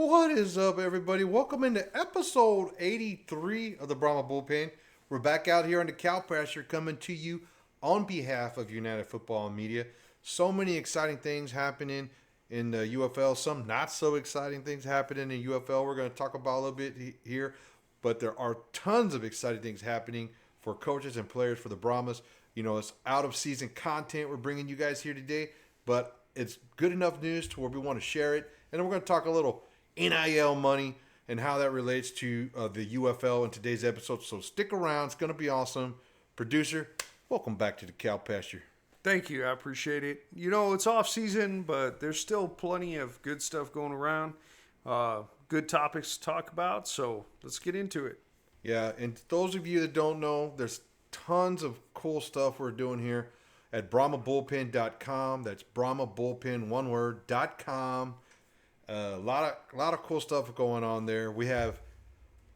What is up, everybody? Welcome into episode 83 of the Brahma Bullpen. We're back out here on the cow pasture coming to you on behalf of United Football Media. So many exciting things happening in the UFL, some not so exciting things happening in UFL. We're going to talk about a little bit here, but there are tons of exciting things happening for coaches and players for the Brahmas. You know, it's out of season content we're bringing you guys here today, but it's good enough news to where we want to share it. And then we're going to talk a little NIL money and how that relates to the UFL in today's episode. So stick around. It's going to be awesome. Producer, welcome back to the cow pasture. Thank you. I appreciate it. You know, it's off season, but there's still plenty of good stuff going around. Good topics to talk about. So let's get into it. Yeah, and those of you that don't know, there's tons of cool stuff we're doing here at BrahmaBullpen.com. That's BrahmaBullpen, one word, .com. A lot of cool stuff going on there. We have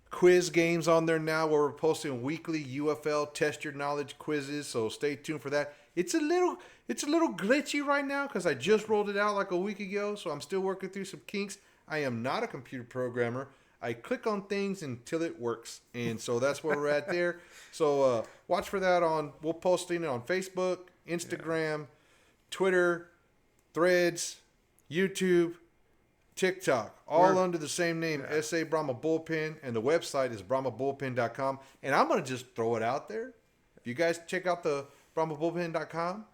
quiz games on there now where we're posting weekly UFL test your knowledge quizzes, so stay tuned for that. It's a little glitchy right now because I just rolled it out like a week ago, so I'm still working through some kinks. I am not a computer programmer. I click on things until it works, and so that's where we're at there. So watch for that we'll posting it on Facebook, Instagram, Twitter, Threads, YouTube, TikTok, all under the same name, SA Brahma Bullpen, and the website is BrahmaBullpen.com. And I'm going to just throw it out there. If you guys check out the BrahmaBullpen.com,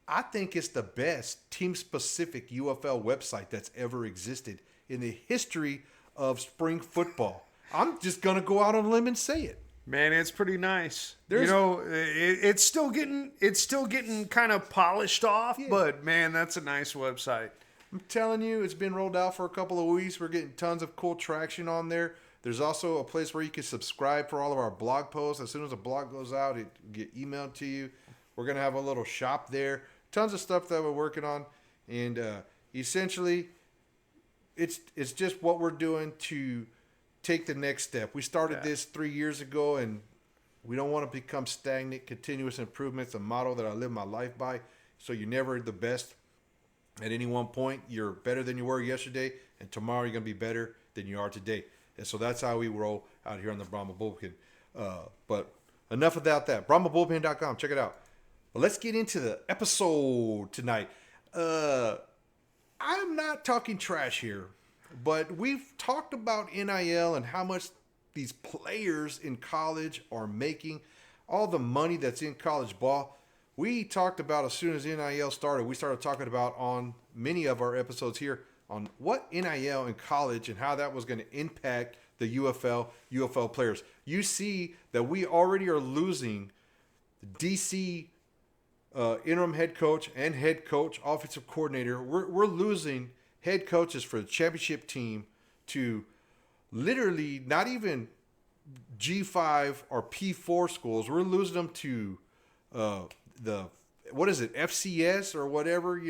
I think it's the best team-specific UFL website that's ever existed in the history of spring football. I'm just going to go out on a limb and say it. Man, it's pretty nice. It's still getting kind of polished off, but man, that's a nice website. I'm telling you, it's been rolled out for a couple of weeks. We're getting tons of cool traction on there. There's also a place where you can subscribe for all of our blog posts. As soon as a blog goes out, it will get emailed to you. We're going to have a little shop there. Tons of stuff that we're working on. And essentially, it's just what we're doing to take the next step. We started this 3 years ago, and we don't want to become stagnant. Continuous improvement is a motto that I live my life by. So you're never the best. At any one point, you're better than you were yesterday, and tomorrow you're going to be better than you are today. And so that's how we roll out here on the Brahma Bullpen. But enough about that. BrahmaBullpen.com. Check it out. But let's get into the episode tonight. I'm not talking trash here, but we've talked about NIL and how much these players in college are making, all the money that's in college ball. We talked about as soon as NIL started, we started talking about on many of our episodes here on what NIL in college and how that was going to impact the UFL players. You see that we already are losing the DC interim head coach and head coach, offensive coordinator. We're losing head coaches for the championship team to literally not even G5 or P4 schools. We're losing them to FCS or whatever,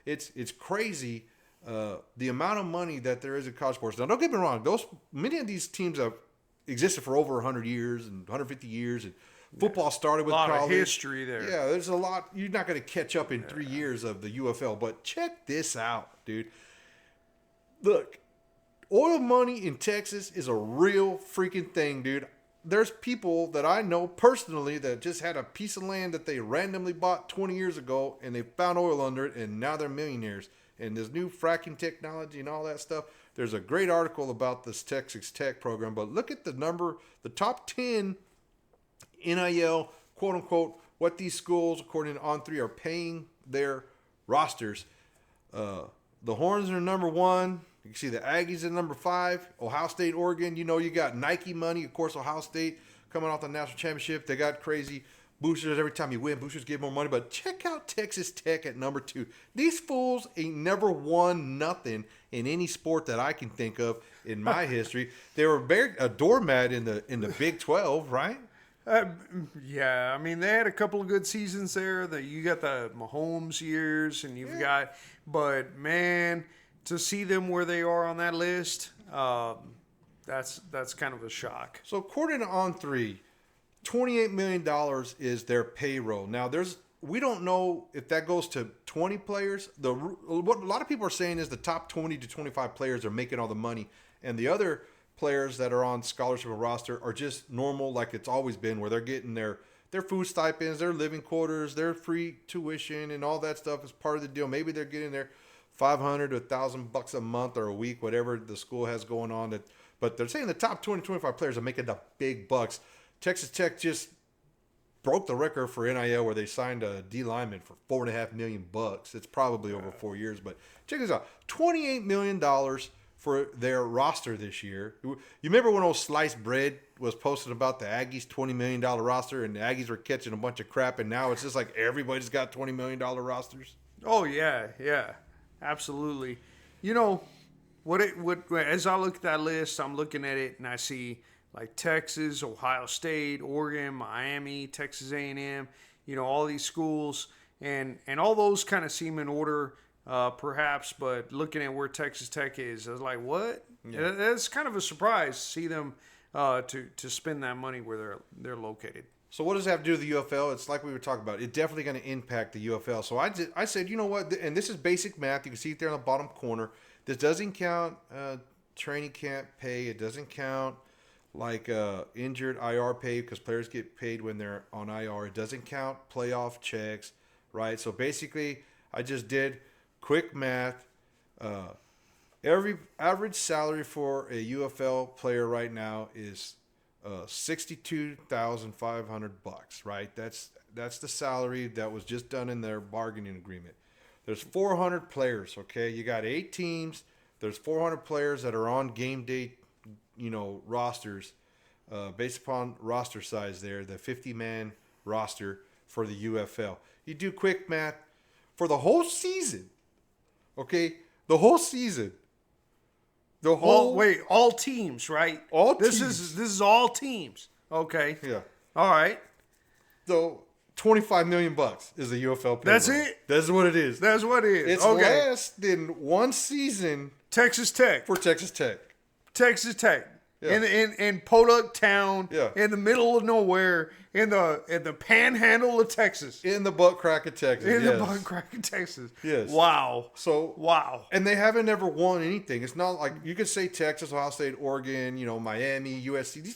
it's crazy. The amount of money that there is in college sports. Now, don't get me wrong. Many of these teams have existed for over 100 years and 150 years, and football started with college. A lot of history there. Yeah, there's a lot. You're not going to catch up in 3 years of the UFL, but check this out, dude. Look, oil money in Texas is a real freaking thing, dude. There's people that I know personally that just had a piece of land that they randomly bought 20 years ago, and they found oil under it, and now they're millionaires. And there's new fracking technology and all that stuff. There's a great article about this Texas Tech program, but look at the top 10 NIL, quote unquote, what these schools, according to On3, are paying their rosters. The Horns are number 1. You can see the Aggies at number 5. Ohio State, Oregon. You got Nike money. Of course, Ohio State coming off the national championship. They got crazy boosters every time you win. Boosters give more money. But check out Texas Tech at number 2. These fools ain't never won nothing in any sport that I can think of in my history. They were a doormat in the Big 12, right? Yeah, I mean, they had a couple of good seasons there. You got the Mahomes years, and you've got, but man, to see them where they are on that list, that's kind of a shock. So according to On3, $28 million is their payroll. Now, there's we don't know if that goes to 20 players. What a lot of people are saying is the top 20 to 25 players are making all the money, and the other players that are on scholarship or roster are just normal, like it's always been, where they're getting their food stipends, their living quarters, their free tuition, and all that stuff is part of the deal. Maybe they're getting their $500 to $1,000 a month or a week, whatever the school has going on. But they're saying the top 20, 25 players are making the big bucks. Texas Tech just broke the record for NIL where they signed a D lineman for $4.5 million. It's probably over 4 years, but check this out: $28 million for their roster this year. You remember when old Sliced Bread was posting about the Aggies' $20 million roster, and the Aggies were catching a bunch of crap, and now it's just like everybody's got $20 million rosters? Oh yeah, absolutely. You know, what as I look at that list, I'm looking at it and I see like Texas, Ohio State, Oregon, Miami, Texas A&M, you know, all these schools, and all those kind of seem in order, perhaps, but looking at where Texas Tech is, I was like, what? Yeah. That's kind of a surprise to see them to spend that money where they're located. So what does that have to do with the UFL? It's like we were talking about. It's definitely going to impact the UFL. So I said, you know what? And this is basic math. You can see it there in the bottom corner. This doesn't count training camp pay. It doesn't count like injured IR pay, because players get paid when they're on IR. It doesn't count playoff checks, right? So basically, I just did quick math. Every average salary for a UFL player right now is $62,500, right? That's the salary that was just done in their bargaining agreement. There's 400 players, okay? You got 8 teams. There's 400 players that are on game day, you know, rosters, based upon roster size there, the 50-man roster for the UFL. You do quick math for the whole season, okay? The whole season. All teams, right? All this teams. This is all teams. Okay. Yeah. All right. So $25 million is the UFL payroll. That's it? That's what it is. That's what it is. It's okay. less than one season Texas Tech. for Texas Tech. Texas Tech. Yeah. In Podunk Town, Yeah. in the middle of nowhere, in the panhandle of Texas. In the butt crack of Texas. In yes. the butt crack of Texas. Yes. Wow. Wow. And they haven't ever won anything. It's not like you could say Texas, Ohio State, Oregon, you know, Miami, USC.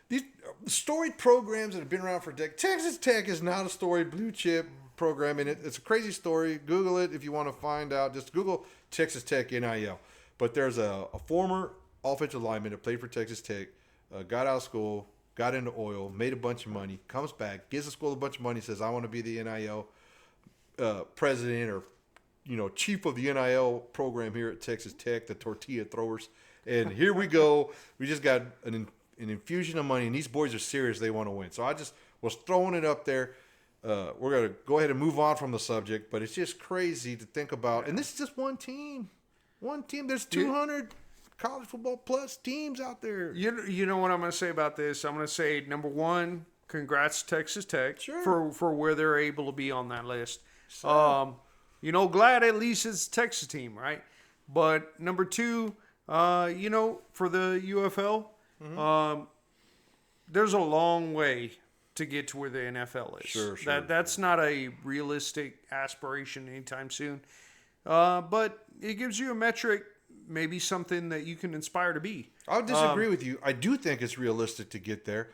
These storied programs that have been around for decades. Texas Tech is not a storied blue chip program, and it's a crazy story. Google it if you want to find out. Just Google Texas Tech NIL. But there's a former offensive lineman that played for Texas Tech, got out of school, got into oil, made a bunch of money, comes back, gives the school a bunch of money, says, I want to be the NIL president or, you know, chief of the NIL program here at Texas Tech, the tortilla throwers. And here we go. We just got an infusion of money, and these boys are serious. They want to win. So I just was throwing it up there. We're going to go ahead and move on from the subject, but it's just crazy to think about. And this is just one team. One team. There's 200 college football plus teams out there. You know what I'm going to say about this? I'm going to say, number one, congrats to Texas Tech for where they're able to be on that list. Sure. You know, glad at least it's a Texas team, right? But number two, you know, for the UFL, there's a long way to get to where the NFL is. Sure. That's not a realistic aspiration anytime soon. But it gives you a metric, maybe something that you can inspire to be. I would disagree with you. I do think it's realistic to get there,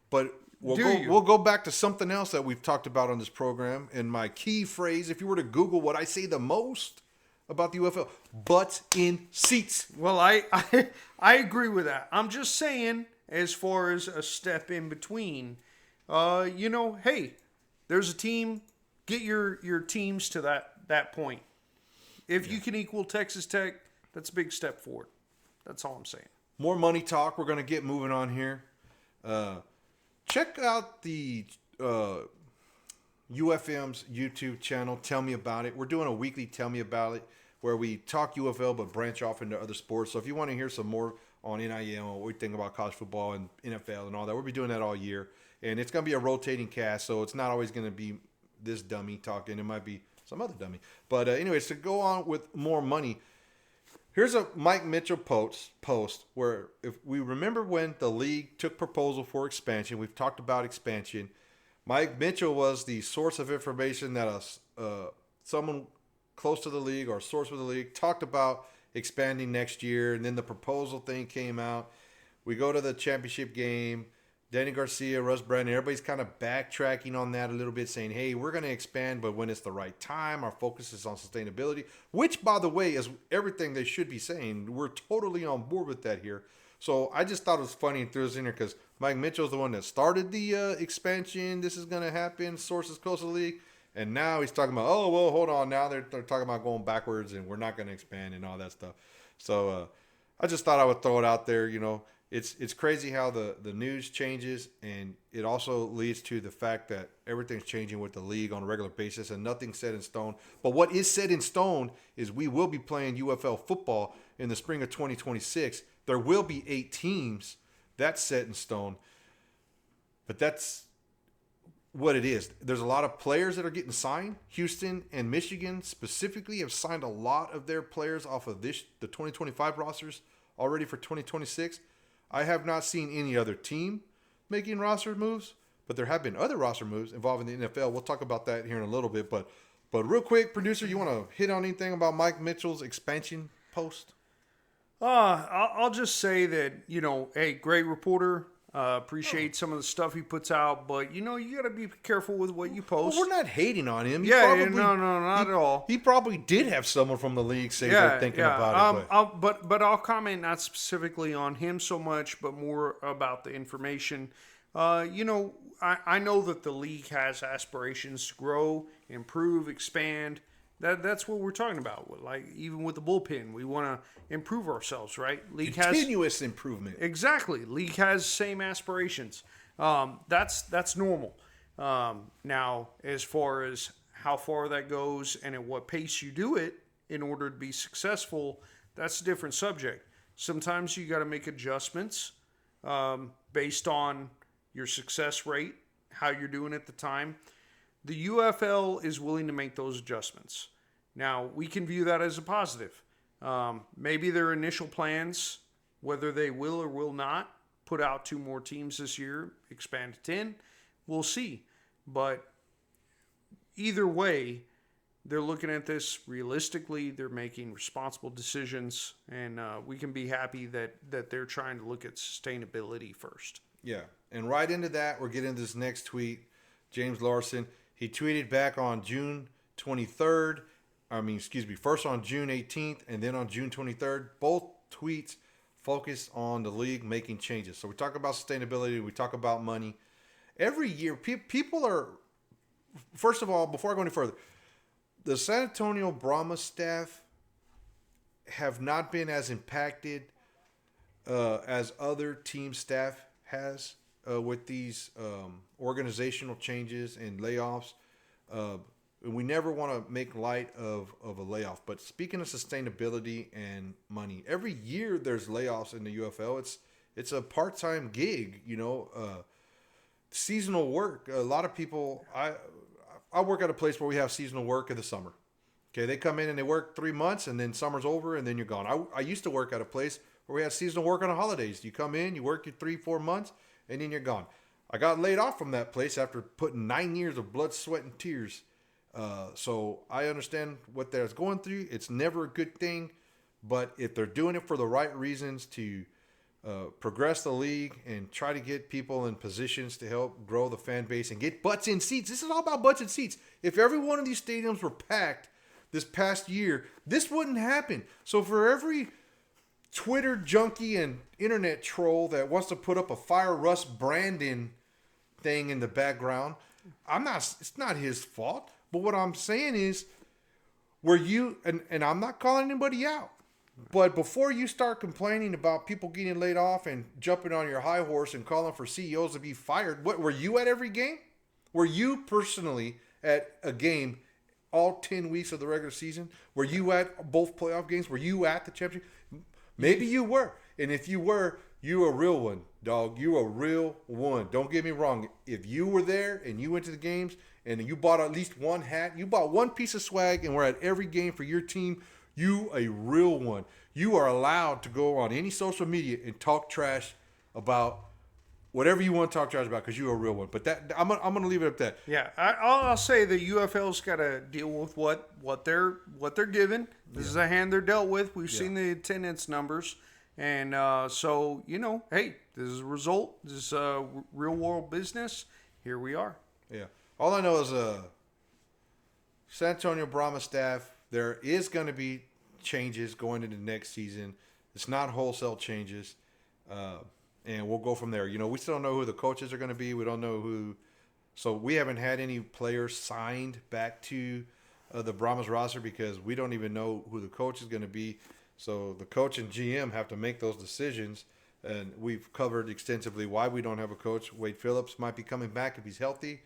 but we'll go back to something else that we've talked about on this program. And my key phrase, if you were to Google what I say the most about the UFL, butts in seats. Well, I agree with that. I'm just saying, as far as a step in between, you know, hey, there's a team. Get your teams to that point. If you can equal Texas Tech, that's a big step forward. That's all I'm saying. More money talk. We're going to get moving on here. Check out the UFM's YouTube channel. Tell me about it. We're doing a weekly Tell Me About It where we talk UFL but branch off into other sports. So if you want to hear some more on NIL, what we think about college football and NFL and all that, we'll be doing that all year. And it's going to be a rotating cast, so it's not always going to be this dummy talking. It might be some other dummy. But anyways, to go on with more money, here's a Mike Mitchell post where if we remember when the league took proposal for expansion, we've talked about expansion, Mike Mitchell was the source of information that someone close to the league or a source with the league talked about expanding next year, and then the proposal thing came out. We go to the championship game. Danny Garcia, Russ Brandon, everybody's kind of backtracking on that a little bit, saying, hey, we're going to expand, but when it's the right time, our focus is on sustainability, which, by the way, is everything they should be saying. We're totally on board with that here. So I just thought it was funny and threw this in there because Mike Mitchell's the one that started the expansion. This is going to happen. Sources close to the league. And now he's talking about, oh, well, hold on. Now they're talking about going backwards and we're not going to expand and all that stuff. So I just thought I would throw it out there. You know, it's crazy how the news changes, and it also leads to the fact that everything's changing with the league on a regular basis and nothing's set in stone. But what is set in stone is we will be playing UFL football in the spring of 2026. There will be 8 teams. That's set in stone. But that's what it is. There's a lot of players that are getting signed. Houston and Michigan specifically have signed a lot of their players off of the 2025 rosters already for 2026. I have not seen any other team making roster moves, but there have been other roster moves involving the NFL. We'll talk about that here in a little bit. But real quick, producer, you want to hit on anything about Mike Mitchell's expansion post? I'll just say that, you know, hey, great reporter. Appreciate some of the stuff he puts out, but you know, you got to be careful with what you post. Well, we're not hating on him. No, not at all. He probably did have someone from the league say they're thinking about it. But I'll comment not specifically on him so much, but more about the information. You know, I know that the league has aspirations to grow, improve, expand. That's what we're talking about. Like, even with the bullpen, we want to improve ourselves, right? Continuous improvement. Exactly. League has same aspirations. That's normal. Now, as far as how far that goes and at what pace you do it in order to be successful, that's a different subject. Sometimes you got to make adjustments based on your success rate, how you're doing at the time. The UFL is willing to make those adjustments. Now, we can view that as a positive. Maybe their initial plans, whether they will or will not put out 2 more teams this year, expand to 10, we'll see. But either way, they're looking at this realistically. They're making responsible decisions, and we can be happy that they're trying to look at sustainability first. Yeah, and right into that, we're getting this next tweet. James Larson, he tweeted back on June 23rd. First on June 18th and then on June 23rd. Both tweets focused on the league making changes. So we talk about sustainability. We talk about money. Every year, people are, first of all, before I go any further, the San Antonio Brahmas staff have not been as impacted as other team staff has with these organizational changes and layoffs. We never want to make light of a layoff. But speaking of sustainability and money, every year there's layoffs in the UFL. It's a part-time gig, you know, seasonal work. A lot of people, I work at a place where we have seasonal work in the summer. Okay, they come in and they work 3 months and then summer's over and then you're gone. I used to work at a place where we had seasonal work on the holidays. You come in, you work your 3-4 months, and then you're gone. I got laid off from that place after putting 9 years of blood, sweat, and tears. So I understand what they're going through. It's never a good thing, but if they're doing it for the right reasons to progress the league and try to get people in positions to help grow the fan base and get butts in seats. This is all about butts in seats. If every one of these stadiums were packed this past year, this wouldn't happen. So for every Twitter junkie and internet troll that wants to put up a Fire Russ Brandon thing in the background, it's not his fault. But what I'm saying is, and I'm not calling anybody out, but before you start complaining about people getting laid off and jumping on your high horse and calling for CEOs to be fired, what were you at every game? Were you personally at a game all 10 weeks of the regular season? Were you at both playoff games? Were you at the championship? Maybe you were. And if you were, you a real one, dog. You a real one. Don't get me wrong. If you were there and you went to the games and you bought at least one hat, you bought one piece of swag and were at every game for your team, you a real one. You are allowed to go on any social media and talk trash about whatever you want to talk trash about because you're a real one. But that I'm gonna leave it at that. Yeah, I'll say the UFL's got to deal with what they're given. This is a hand they're dealt with. We've seen the attendance numbers, and so hey, this is a result. This is real world business. Here we are. Yeah. All I know is San Antonio Brahmas staff. There is going to be changes going into next season. It's not wholesale changes. And we'll go from there. We still don't know who the coaches are going to be. We don't know who. So we haven't had any players signed back to the Brahmas roster because we don't even know who the coach is going to be. So the coach and GM have to make those decisions. And we've covered extensively why we don't have a coach. Wade Phillips might be coming back if he's healthy.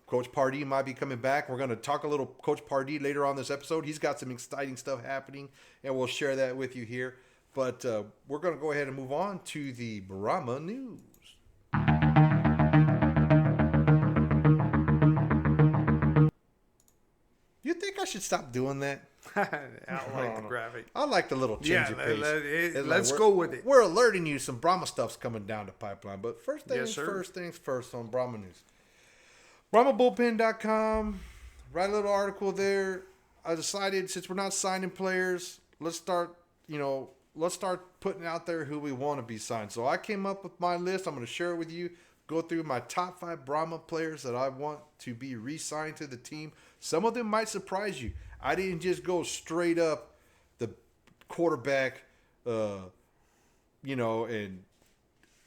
Coach Pardee might be coming back. We're going to talk a little Coach Pardee later on this episode. He's got some exciting stuff happening, and we'll share that with you here. But we're going to go ahead and move on to the Brahma news. You think I should stop doing that? I like the graphic. I like the little change of pace. Let's go with it. We're alerting you some Brahma stuff's coming down the pipeline. But first things first on Brahma news. BrahmaBullpen.com. Write a little article there. I decided since we're not signing players, let's start putting out there who we want to be signed. So I came up with my list. I'm going to share it with you. Go through my top 5 Brahma players that I want to be re-signed to the team. Some of them might surprise you. I didn't just go straight up the quarterback, and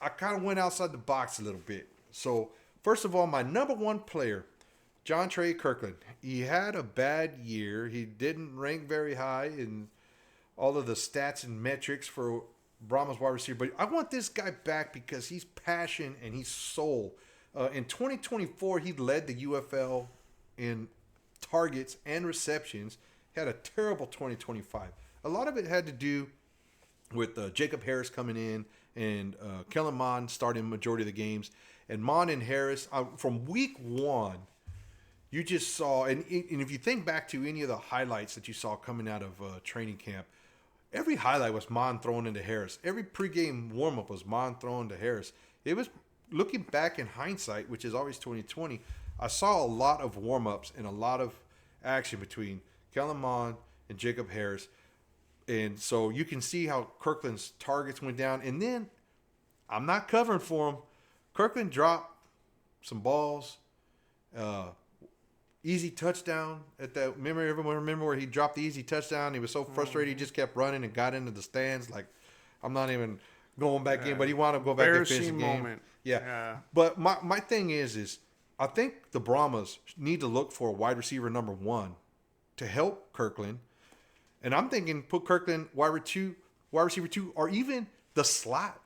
I kind of went outside the box a little bit. So first of all, my number 1 player, John Trey Kirkland. He had a bad year. He didn't rank very high in all of the stats and metrics for Brahmas wide receiver. But I want this guy back because he's passion and he's soul. In 2024, he led the UFL in targets and receptions. He had a terrible 2025. A lot of it had to do with Jacob Harris coming in and Kellen Mond starting majority of the games. And Mond and Harris, from week 1, you just saw, and if you think back to any of the highlights that you saw coming out of training camp, every highlight was Mond throwing into Harris. Every pregame warm-up was Mond throwing to Harris. It was, looking back in hindsight, which is always 2020, I saw a lot of warm-ups and a lot of action between Kellen Mond and Jacob Harris. And so you can see how Kirkland's targets went down. And then, I'm not covering for him, Kirkland dropped some balls. Easy touchdown at that. Everyone remember where he dropped the easy touchdown? He was so frustrated, he just kept running and got into the stands. Like, I'm not even going back in, but he wanted to go back and finish the game. Moment. Yeah. But my thing is I think the Brahmas need to look for a wide receiver number 1 to help Kirkland. And I'm thinking put Kirkland wide receiver 2, or even the slot.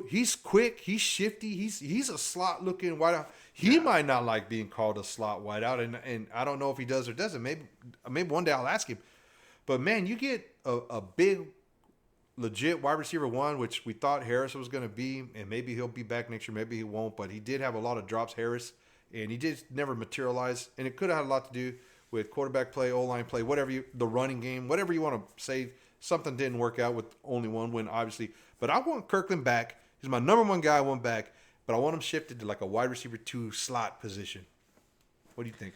He's quick, he's shifty, he's a slot looking wideout. He might not like being called a slot wideout, and I don't know if he does or doesn't. Maybe one day I'll ask him. But man, you get a big, legit wide receiver 1, which we thought Harris was going to be, and maybe he'll be back next year, maybe he won't. But he did have a lot of drops, Harris, and he just never materialized. And it could have had a lot to do with quarterback play, O-line play, the running game, whatever you want to say. Something didn't work out with only 1 win, obviously. But I want Kirkland back. He's my number 1 guy I want back, but I want him shifted to like a wide receiver 2 slot position. What do you think?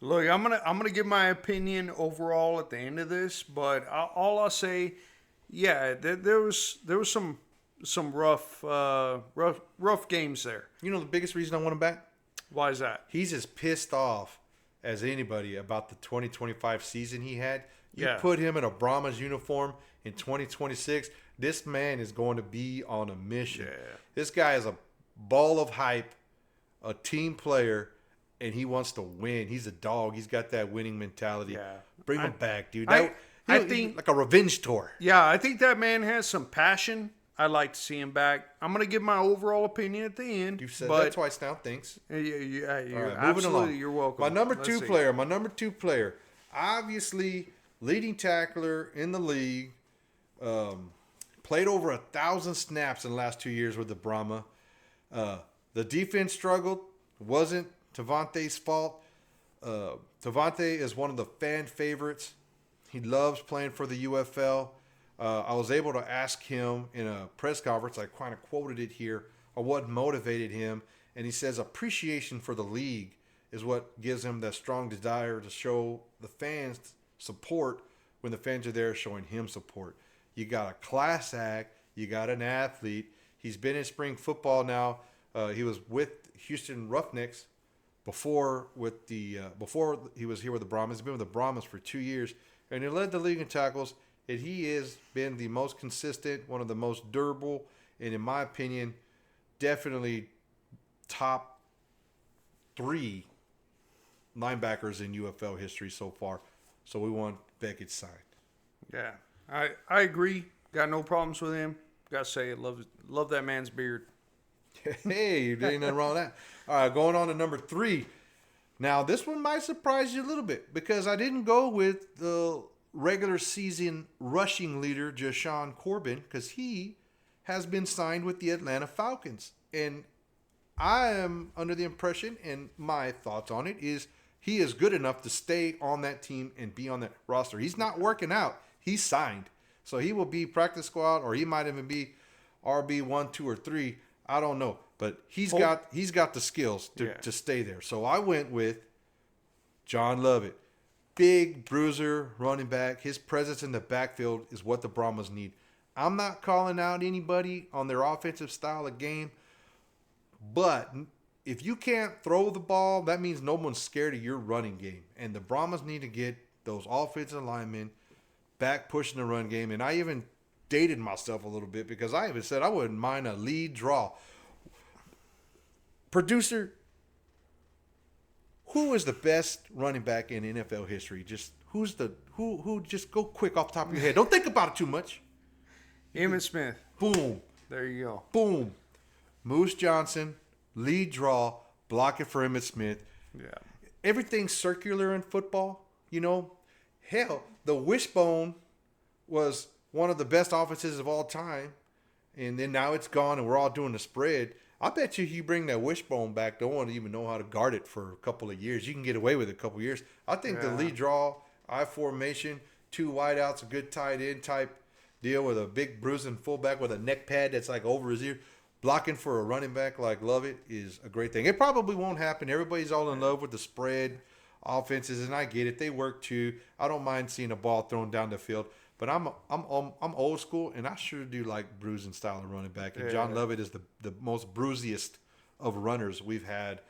Look, I'm gonna give my opinion overall at the end of this, but all I'll say, there was some rough games there. You know the biggest reason I want him back? Why is that? He's as pissed off as anybody about the 2025 season he had. You put him in a Brahmas uniform in 2026, this man is going to be on a mission. Yeah. This guy is a ball of hype, a team player, and he wants to win. He's a dog. He's got that winning mentality. Yeah. Bring him back, dude. I think like a revenge tour. Yeah, I think that man has some passion. I'd like to see him back. I'm going to give my overall opinion at the end. You've said that twice now. Thanks. You're right, absolutely, you're welcome. My number two player, obviously leading tackler in the league, played over 1,000 snaps in the last 2 years with the Brahma. The defense struggled. Wasn't Tavante's fault. Tavante is one of the fan favorites. He loves playing for the UFL. I was able to ask him in a press conference. I kind of quoted it here, or what motivated him, and he says appreciation for the league is what gives him that strong desire to show the fans support when the fans are there showing him support. You got a class act. You got an athlete. He's been in spring football now. He was with Houston Roughnecks before he was here with the Brahmas. He's been with the Brahmas for 2 years, and he led the league in tackles. And he has been the most consistent, one of the most durable, and in my opinion, definitely top 3 linebackers in UFL history so far. So we want Beckett signed. Yeah, I agree. Got no problems with him. Gotta say, love that man's beard. Hey, there ain't nothing wrong with that. All right, going on to number 3. Now, this one might surprise you a little bit because I didn't go with the regular season rushing leader, Jashawn Corbin, because he has been signed with the Atlanta Falcons. And I am under the impression, and my thoughts on it is, he is good enough to stay on that team and be on that roster. He's not working out. He's signed. So he will be practice squad, or he might even be RB 1, 2, or 3. I don't know. But he's got the skills to stay there. So I went with John Lovett. Big bruiser running back. His presence in the backfield is what the Brahmas need. I'm not calling out anybody on their offensive style of game, but if you can't throw the ball, that means no one's scared of your running game. And the Brahmas need to get those offensive linemen back pushing the run game. And I even dated myself a little bit because I even said I wouldn't mind a lead draw. Producer, who is the best running back in NFL history? Just who just go quick off the top of your head. Don't think about it too much. Emmitt Smith. Boom. There you go. Boom. Moose Johnson, lead draw, block it for Emmitt Smith. Yeah. Everything's circular in football, you know. Hell, the wishbone was one of the best offenses of all time, and then now it's gone and we're all doing the spread. I bet you bring that wishbone back, don't want to even know how to guard it for a couple of years. You can get away with it a couple of years. I think the lead draw, I formation, 2 wideouts, a good tight end type deal with a big bruising fullback with a neck pad that's like over his ear. Blocking for a running back like Lovett is a great thing. It probably won't happen. Everybody's all in love with the spread offenses, and I get it. They work too. I don't mind seeing a ball thrown down the field. But I'm old school, and I sure do like bruising style of running back. And John Lovett is the most bruisiest of runners we've had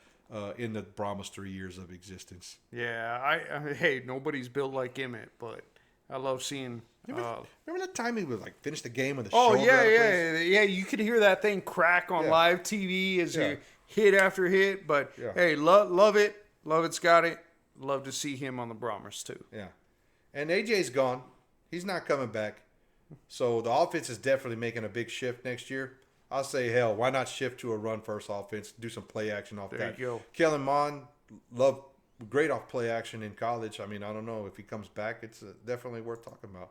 in the Brahmas 3 years of existence. Yeah, hey, nobody's built like Emmett, but I love seeing. Remember that time he would like finish the game with a shoulder? Oh yeah. You could hear that thing crack on live TV as he hit after hit. But hey, love it. Lovett's got it. Love to see him on the Brahmas too. Yeah, and AJ's gone. He's not coming back. So the offense is definitely making a big shift next year. I'll say, hell, why not shift to a run-first offense, do some play action off that. There you go. Kellen Mond, loved great off play action in college. I mean, I don't know. If he comes back, it's definitely worth talking about.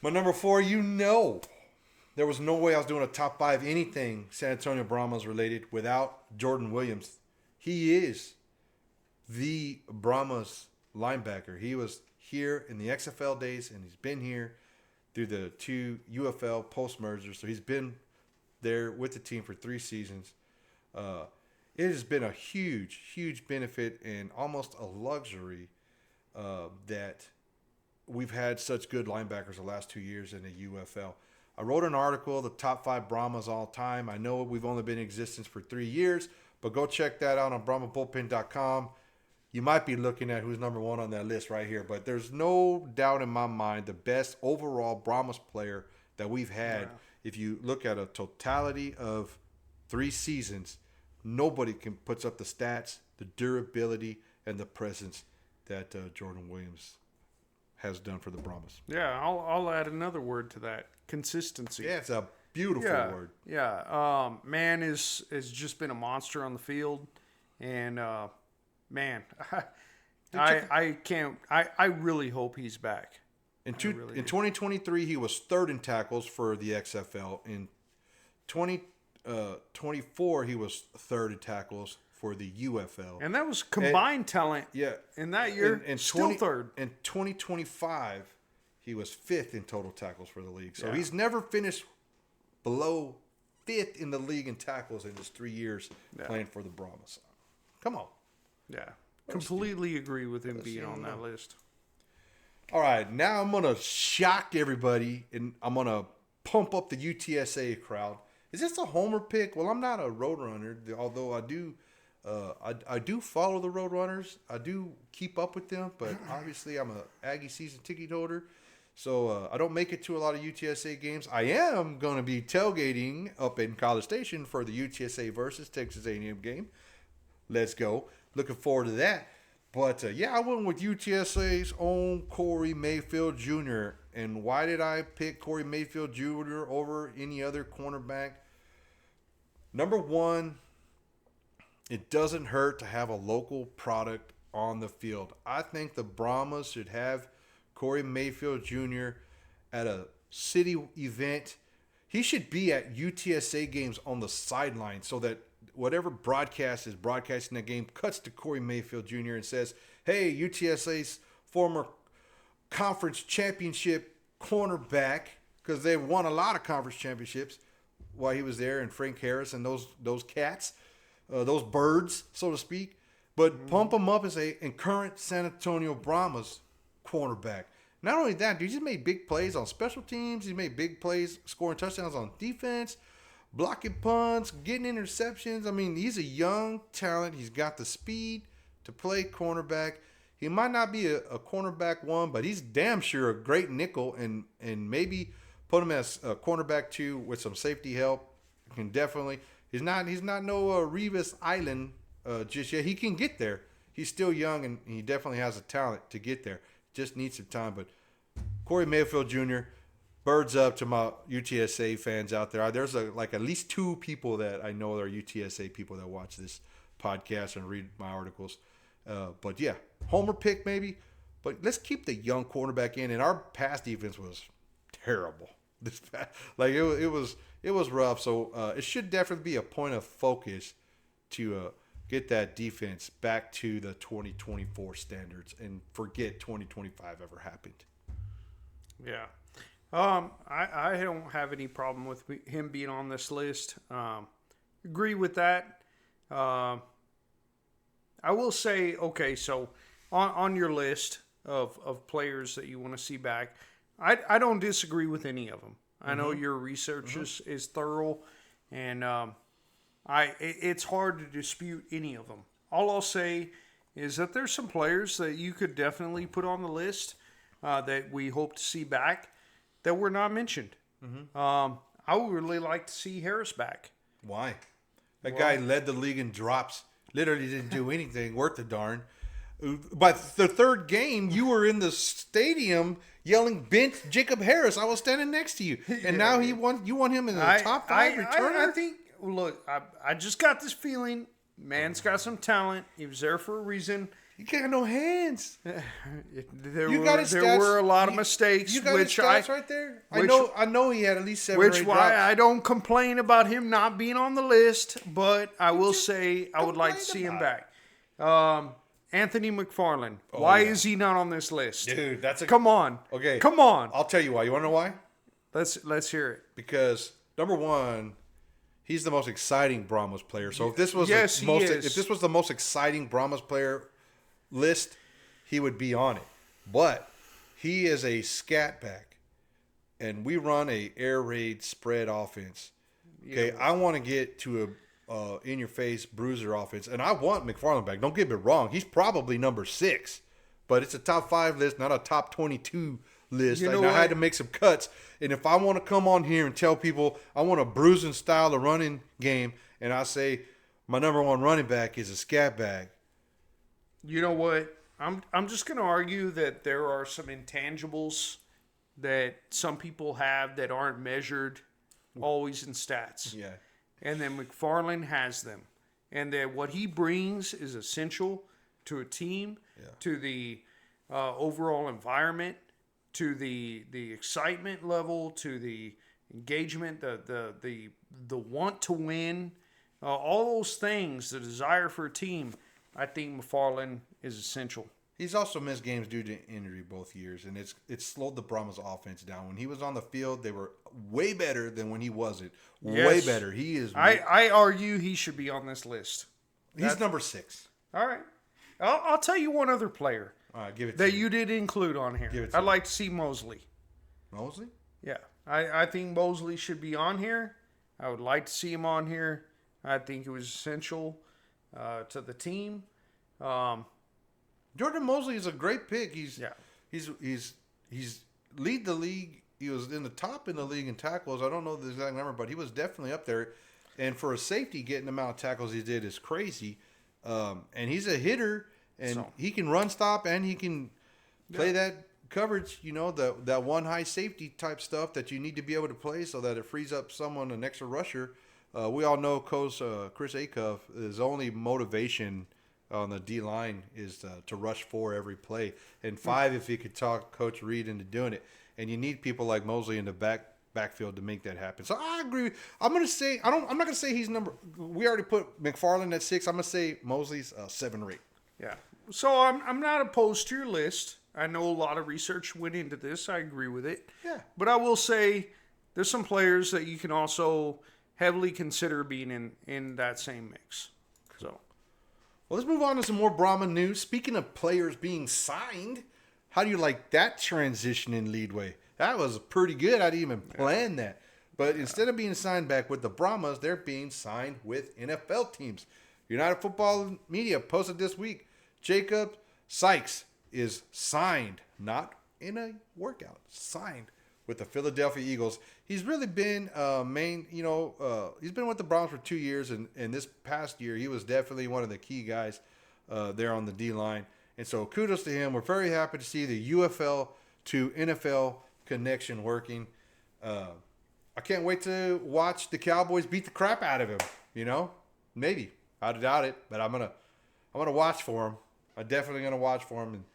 My number 4, there was no way I was doing a top 5 anything San Antonio Brahmas related without Jordan Williams. He is the Brahmas linebacker. He was here in the XFL days, and he's been here through the 2 UFL post-mergers. So he's been there with the team for 3 seasons. It has been a huge, huge benefit and almost a luxury that we've had such good linebackers the last 2 years in the UFL. I wrote an article, the top 5 Brahmas all time. I know we've only been in existence for 3 years, but go check that out on BrahmaBullpen.com. You might be looking at who's number 1 on that list right here, but there's no doubt in my mind the best overall Brahmas player that we've had. Wow. If you look at a totality of 3 seasons, nobody puts up the stats, the durability, and the presence that Jordan Williams has done for the Brahmas. Yeah, I'll add another word to that: consistency. Yeah, it's a beautiful word. Yeah, man has just been a monster on the field, and man, I can't. I really hope he's back. In 2023, he was 3rd in tackles for the XFL. In 2024, he was 3rd in tackles for the UFL. And that was combined talent. Yeah. In that year, still 3rd. In 2025, he was 5th in total tackles for the league. So Yeah. he's never finished below 5th in the league in tackles in his 3 years playing for the Brahmas. Come on. Yeah. Completely agree with him being on that list. All right, now I'm going to shock everybody, and I'm going to pump up the UTSA crowd. Is this a homer pick? Well, I'm not a Roadrunner, although I do follow the Roadrunners. I do keep up with them, but obviously I'm a Aggie season ticket holder, so I don't make it to a lot of UTSA games. I am going to be tailgating up in College Station for the UTSA versus Texas A&M game. Let's go. Looking forward to that. But, I went with UTSA's own Corey Mayfield Jr. And why did I pick Corey Mayfield Jr. over any other cornerback? Number one, it doesn't hurt to have a local product on the field. I think the Brahmas should have Corey Mayfield Jr. at a city event. He should be at UTSA games on the sideline so that whatever broadcast is broadcasting that game cuts to Corey Mayfield Jr. and says, hey, UTSA's former conference championship cornerback, because they've won a lot of conference championships while he was there, and Frank Harris and those cats, those birds, so to speak. But pump him up as a current San Antonio Brahmas cornerback. Not only that, dude, he's made big plays on special teams. He's made big plays scoring touchdowns on defense, blocking punts, getting interceptions. I mean, he's a young talent. He's got the speed to play cornerback. He might not be a cornerback 1, but he's damn sure a great nickel, and maybe put him as a cornerback 2 with some safety help. Can definitely. He's not no Revis Island just yet. He can get there. He's still young, and he definitely has the talent to get there. Just needs some time. But Corey Mayfield Jr., birds up to my UTSA fans out there. There's at least 2 people that I know are UTSA people that watch this podcast and read my articles. But yeah, homer pick maybe. But let's keep the young cornerback in. And our pass defense was terrible. It was rough. So it should definitely be a point of focus to get that defense back to the 2024 standards and forget 2025 ever happened. Yeah. I don't have any problem with him being on this list. Agree with that. I will say, okay, so on your list of players that you want to see back, I don't disagree with any of them. I know your research is thorough, and it's hard to dispute any of them. All I'll say is that there's some players that you could definitely put on the list that we hope to see back that were not mentioned. I would really like to see Harris back. Why? That guy led the league in drops. Literally didn't do anything worth a darn. By the third game, you were in the stadium yelling, "Bench Jacob Harris." I was standing next to you, and now you want him in the top 5 returner. I think. Look, I just got this feeling. Man's got some talent. He was there for a reason. You got no hands. There were a lot of mistakes. You got his stats right there. I know he had at least 7 or 8 drops. Which why I don't complain about him not being on the list, but I will say I would like to see him back. Anthony McFarland. Why is he not on this list? Dude, come on. Okay, come on. I'll tell you why. You want to know why? Let's hear it. Because number one, he's the most exciting Brahmas player. So if this was if this was the most exciting Brahmas player list, he would be on it. But he is a scat back, and we run a air raid spread offense. Okay, I want to get to a in-your-face bruiser offense, and I want McFarland back. Don't get me wrong; he's probably number 6, but it's a top 5 list, not a top 22 list. I had to make some cuts, and if I want to come on here and tell people I want a bruising style of running game, and I say my number 1 running back is a scat back. You know what? I'm just going to argue that there are some intangibles that some people have that aren't measured always in stats. Yeah. And then McFarland has them. And that what he brings is essential to a team, to the overall environment, to the excitement level, to the engagement, the want to win, all those things, the desire for a team. I think McFarland is essential. He's also missed games due to injury both years, and it's slowed the Brahmas offense down. When he was on the field, they were way better than when he wasn't. Way Yes. better. He is. I argue he should be on this list. He's number 6. All right. I'll tell you one other player All right, give it to that me. you did include on here. Give it to I'd me. like to see Mosley. Mosley? Yeah. I think Mosley should be on here. I would like to see him on here. I think it was essential to the team. Jordan Mosley is a great pick. He's lead the league. He was in the top in the league in tackles. I don't know the exact number, but he was definitely up there. And for a safety, getting the amount of tackles he did is crazy. And he's a hitter, and he can run stop, and he can play that coverage. You know, that one high safety type stuff that you need to be able to play so that it frees up someone, an extra rusher. We all know Coach Chris Acuff, his only motivation on the D line is to rush 4 every play, and 5 if you could talk Coach Reed into doing it. And you need people like Mosley in the backfield to make that happen. So I agree. I'm gonna say I'm not gonna say he's number. We already put McFarland at 6. I'm gonna say Mosley's 7 or 8. Yeah. So I'm not opposed to your list. I know a lot of research went into this. I agree with it. Yeah. But I will say there's some players that you can also heavily consider being in that same mix. So. Well, let's move on to some more Brahma news. Speaking of players being signed, how do you like that transition in Leadway? That was pretty good. I didn't even plan that. But instead of being signed back with the Brahmas, they're being signed with NFL teams. United Football Media posted this week, Jacob Sykes is signed, not in a workout, signed with the Philadelphia Eagles. He's really been he's been with the Browns for 2 years, and this past year he was definitely one of the key guys there on the D-line. And so kudos to him. We're very happy to see the UFL to NFL connection working. I can't wait to watch the Cowboys beat the crap out of him. You know, maybe. I doubt it, but I'm gonna watch for him. I'm definitely gonna watch for him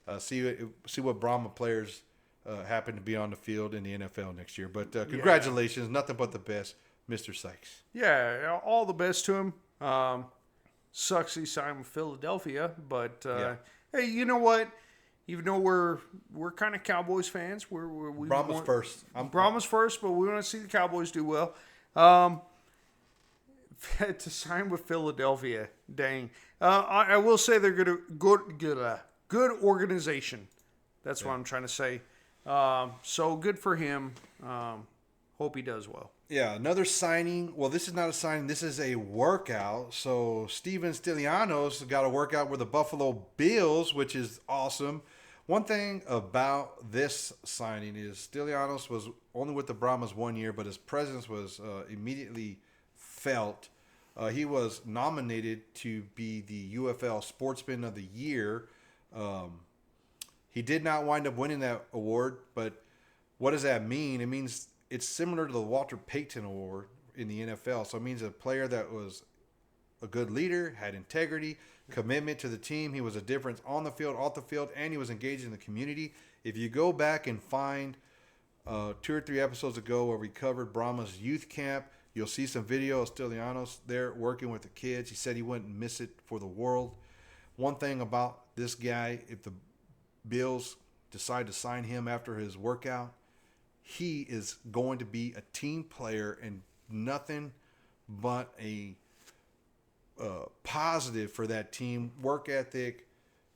and see what Brahma players happen to be on the field in the NFL next year. But congratulations, nothing but the best, Mr. Sykes. Yeah, all the best to him. Sucks he signed with Philadelphia, but hey, you know what? Even though we're kind of Cowboys fans, we Brahmas first. Brahmas first, but we want to see the Cowboys do well. To sign with Philadelphia, dang. I will say they're good organization. That's what I'm trying to say. So good for him. Hope he does well. Yeah, another signing. Well, this is not a signing. This is a workout. So Steven Stylianos got a workout with the Buffalo Bills, which is awesome. One thing about this signing is Stylianos was only with the Brahmas 1 year, but his presence was immediately felt. He was nominated to be the UFL Sportsman of the Year. He did not wind up winning that award, but what does that mean? It means it's similar to the Walter Payton Award in the NFL. So it means a player that was a good leader, had integrity, commitment to the team. He was a difference on the field, off the field, and he was engaged in the community. If you go back and find 2 or 3 episodes ago where we covered Brahma's youth camp, you'll see some video of Stylianos there working with the kids. He said he wouldn't miss it for the world. One thing about this guy, if the Bills decide to sign him after his workout, he is going to be a team player and nothing but a positive for that team. Work ethic,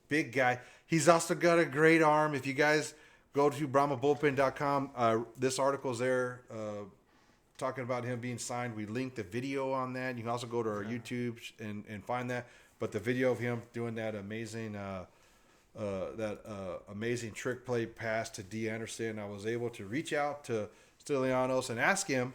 big guy. He's also got a great arm. If you guys go to BrahmaBullpen.com, this article is there talking about him being signed. We linked the video on that. You can also go to our YouTube and find that. But the video of him doing that amazing amazing trick play pass to D. Anderson, I was able to reach out to Stylianos and ask him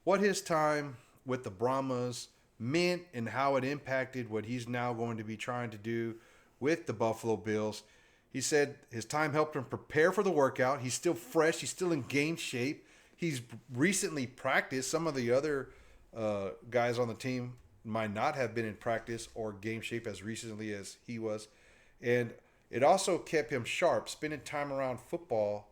what his time with the Brahmas meant and how it impacted what he's now going to be trying to do with the Buffalo Bills. He said his time helped him prepare for the workout. He's still fresh. He's still in game shape. He's recently practiced. Some of the other guys on the team might not have been in practice or game shape as recently as he was. And it also kept him sharp. Spending time around football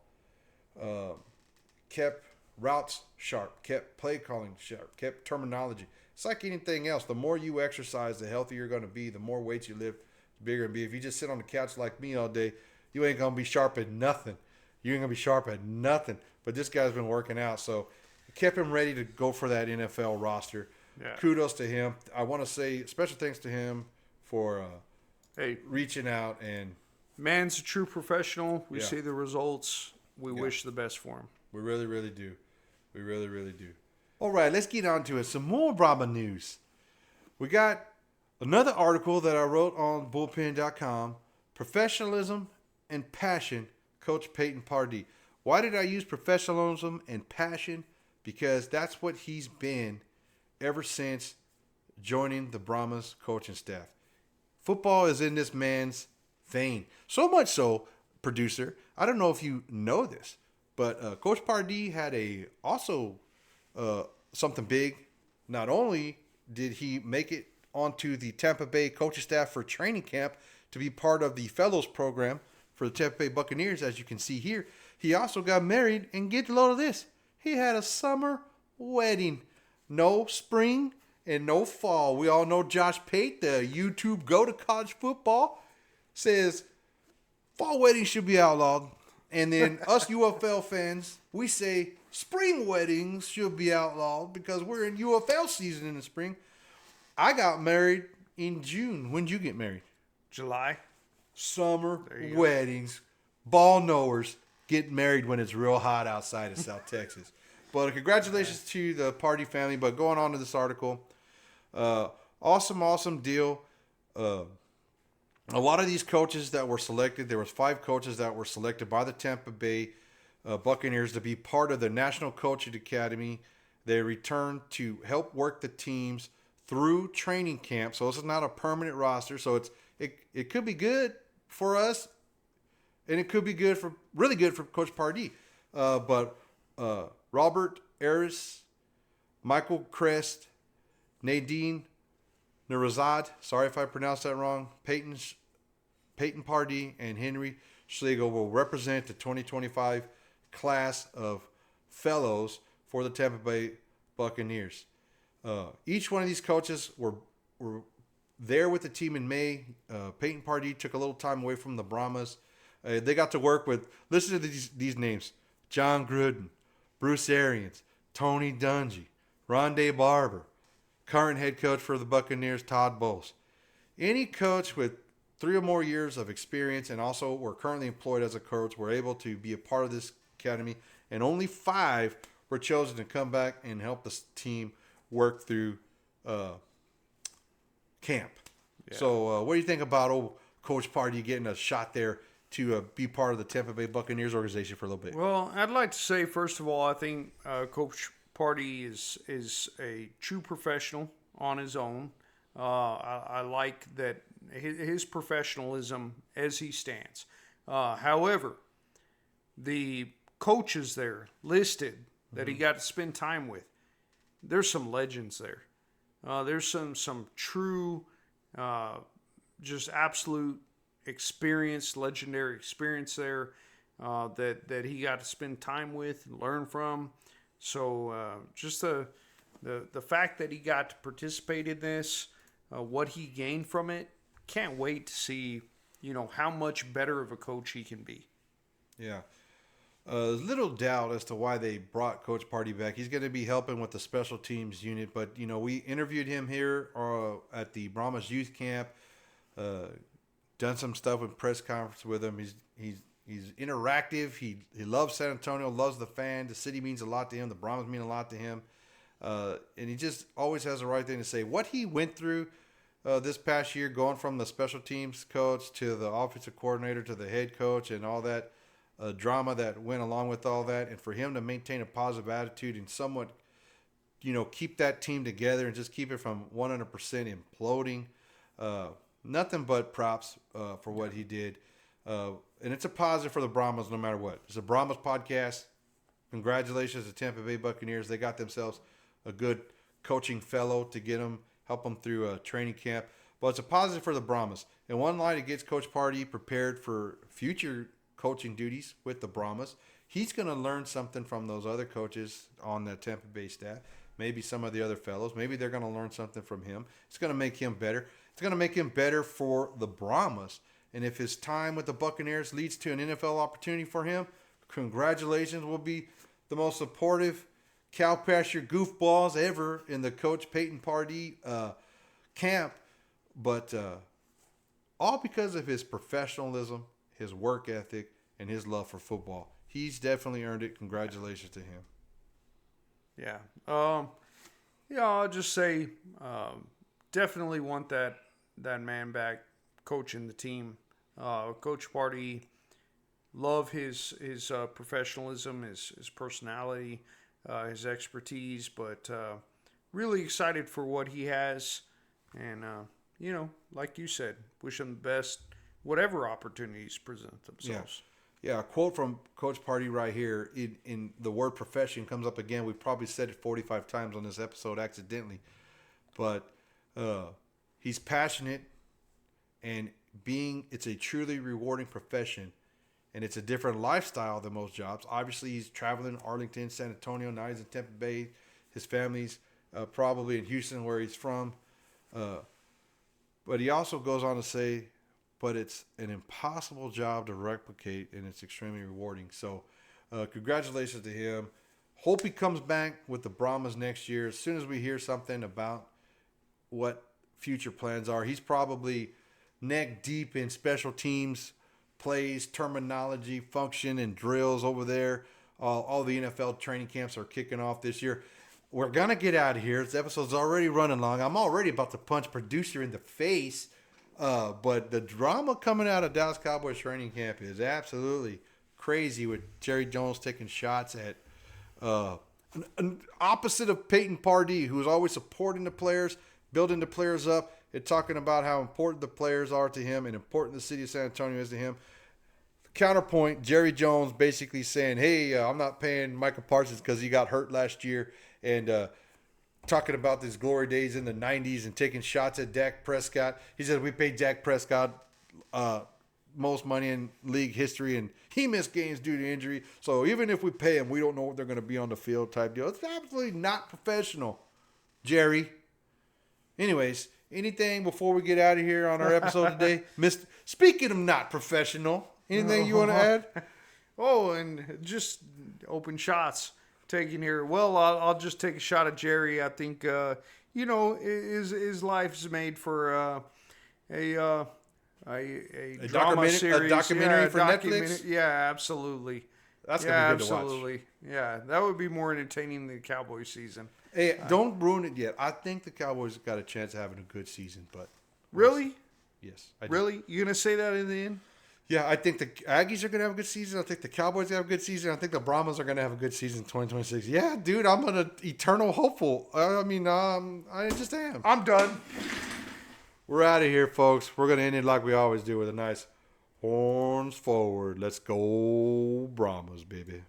kept routes sharp, kept play calling sharp, kept terminology. It's like anything else. The more you exercise, the healthier you're going to be. The more weights you lift, bigger and be. If you just sit on the couch like me all day, you ain't gonna be sharp at nothing. You ain't gonna be sharp at nothing. But this guy's been working out, so it kept him ready to go for that NFL roster. Yeah. Kudos to him. I want to say special thanks to him for Hey, reaching out and. man's a true professional. We Yeah. see the results. We wish the best for him. We really, really do. We really, really do. All right, let's get on to it. Some more Brahma news. We got another article that I wrote on bullpen.com. Professionalism and passion, Coach Peyton Pardee. Why did I use professionalism and passion? Because that's what he's been ever since joining the Brahmas coaching staff. Football is in this man's vein. So much so, producer, I don't know if you know this, but Coach Pardee had something big. Not only did he make it onto the Tampa Bay coaching staff for training camp to be part of the Fellows program for the Tampa Bay Buccaneers, as you can see here, he also got married, and get a load of this. He had a summer wedding. No spring and no fall. We all know Josh Pate, the YouTube go to college football, says fall weddings should be outlawed. And then us UFL fans, we say spring weddings should be outlawed because we're in UFL season in the spring. I got married in June. When did you get married? July. Summer weddings. Ball knowers get married when it's real hot outside of South Texas. But congratulations to the Pardee family. But going on to this article, awesome deal. A lot of these coaches that were selected, there was 5 coaches that were selected by the Tampa Bay Buccaneers to be part of the National Coaching Academy. They returned to help work the teams through training camp. So this is not a permanent roster. So it could be good for us, and it could be really good for Coach Pardee. But Robert Aris, Michael Crest, Nadine Narazad, sorry if I pronounced that wrong, Peyton Pardee, and Henry Schlegel will represent the 2025 class of fellows for the Tampa Bay Buccaneers. Each one of these coaches were there with the team in May. Peyton Pardee took a little time away from the Brahmas. They got to work with, listen to these names, John Gruden, Bruce Arians, Tony Dungy, Rondé Barber, current head coach for the Buccaneers, Todd Bowles. Any coach with 3 or more years of experience and also were currently employed as a coach were able to be a part of this academy, and only 5 were chosen to come back and help the team work through camp. Yeah. So what do you think about old Coach Pardee getting a shot there to be part of the Tampa Bay Buccaneers organization for a little bit? Well, I'd like to say, first of all, I think Coach Pardee is a true professional on his own. I like that his professionalism as he stands. However, the coaches there listed that he got to spend time with, there's some legends there. There's some true, just absolute experience, legendary experience there that he got to spend time with and learn from. So just the fact that he got to participate in this, what he gained from it, can't wait to see, how much better of a coach he can be. Yeah. There's little doubt as to why they brought Coach Pardee back. He's going to be helping with the special teams unit, but we interviewed him here at the Brahmas Youth Camp. Done some stuff with press conference with him. He's interactive. He loves San Antonio, loves the fan. The city means a lot to him. The Brahmas mean a lot to him, and he just always has the right thing to say. What he went through this past year, going from the special teams coach to the offensive coordinator to the head coach, and all that drama that went along with all that, and for him to maintain a positive attitude and somewhat, keep that team together and just keep it from 100% imploding. Nothing but props for what he did. And it's a positive for the Brahmas no matter what. It's a Brahmas podcast. Congratulations to Tampa Bay Buccaneers. They got themselves a good coaching fellow to help them through training camp. But it's a positive for the Brahmas. And one line, it gets Coach Pardee prepared for future coaching duties with the Brahmas. He's going to learn something from those other coaches on the Tampa Bay staff. Maybe some of the other fellows. Maybe they're going to learn something from him. It's going to make him better. It's going to make him better for the Brahmas. And if his time with the Buccaneers leads to an NFL opportunity for him, congratulations. We'll be the most supportive cow pasture goofballs ever in the Coach Peyton Pardee camp. But all because of his professionalism, his work ethic, and his love for football. He's definitely earned it. Congratulations to him. Yeah. I'll just say definitely want that man back coaching the team. Coach Pardee, love his professionalism, his personality, his expertise, but really excited for what he has. And, like you said, wish him the best, whatever opportunities present themselves. Yeah, a quote from Coach Pardee right here. In the word profession comes up again. We've probably said it 45 times on this episode accidentally. But he's passionate, and it's a truly rewarding profession, and it's a different lifestyle than most jobs. Obviously, he's traveling Arlington, San Antonio. Now he's in Tampa Bay. His family's probably in Houston, where he's from. But he also goes on to say, but it's an impossible job to replicate, and it's extremely rewarding. So congratulations to him. Hope he comes back with the Brahmas next year. As soon as we hear something about what future plans are, he's probably neck deep in special teams plays, terminology, function, and drills over there. All the NFL training camps are kicking off this year. We're going to get out of here. This episode's already running long. I'm already about to punch producer in the face. But the drama coming out of Dallas Cowboys training camp is absolutely crazy, with Jerry Jones taking shots at an opposite of Peyton Pardee, who's always supporting the players, building the players up, and talking about how important the players are to him and important the city of San Antonio is to him. Counterpoint, Jerry Jones basically saying, hey, I'm not paying Michael Parsons because he got hurt last year, and talking about his glory days in the 90s and taking shots at Dak Prescott. He said, we paid Dak Prescott most money in league history, and he missed games due to injury. So even if we pay him, we don't know what they're going to be on the field type deal. It's absolutely not professional, Jerry. Anyways, anything before we get out of here on our episode today? Speaking of not professional, anything you want to add? Oh, and just open shots taken here. Well, I'll just take a shot at Jerry. I think his life's made for a drama series, a documentary for Netflix. Yeah, absolutely. That's gonna be good absolutely. To watch. Yeah, that would be more entertaining than the Cowboy season. Hey, don't ruin it yet. I think the Cowboys got a chance of having a good season, but really, yes, I do. Really, you gonna say that in the end? Yeah, I think the Aggies are going to have a good season. I think the Cowboys have a good season. I think the Brahmas are going to have a good season in 2026. Yeah, dude, I'm an eternal hopeful. I just am. I'm done. We're out of here, folks. We're going to end it like we always do with a nice horns forward. Let's go Brahmas, baby.